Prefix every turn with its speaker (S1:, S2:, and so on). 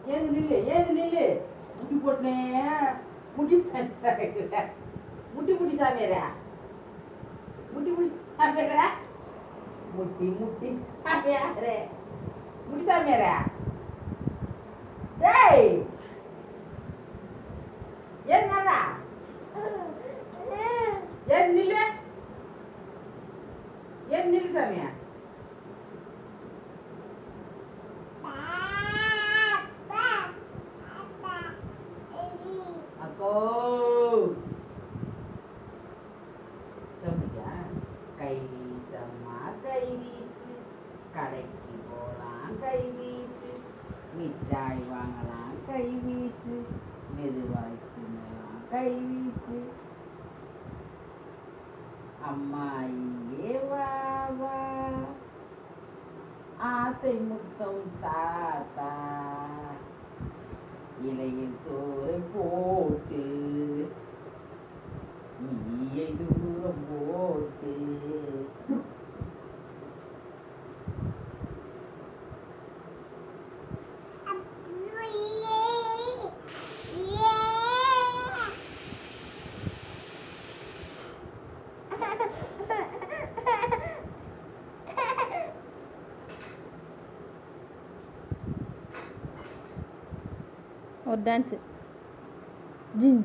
S1: ஏது நில்லு முட்டி போட்டேன் முட்டி முட்டி முட்டி சாமியாரா முட்டி முட்டி சாமியாரா முட்டி முட்டி சாமியாரே முட்டி சாமியாரா டேய் என்னடா ஏது நில்லு சாமியா அக்கோ சொல்லுங்க கை வீசம்மா கை வீசு கடைக்கு போகலாம் கை வீசு மிட்டாய் வாங்கலாம் கை வீசு மெதுவாய் தின்னலாம் கை வீசு அம்மா இங்கே வா வா ஆசை முத்தம் தாத்தா இலையில் சோறு போட்டு நீயை தூரம் போட்டு
S2: और डांस जिन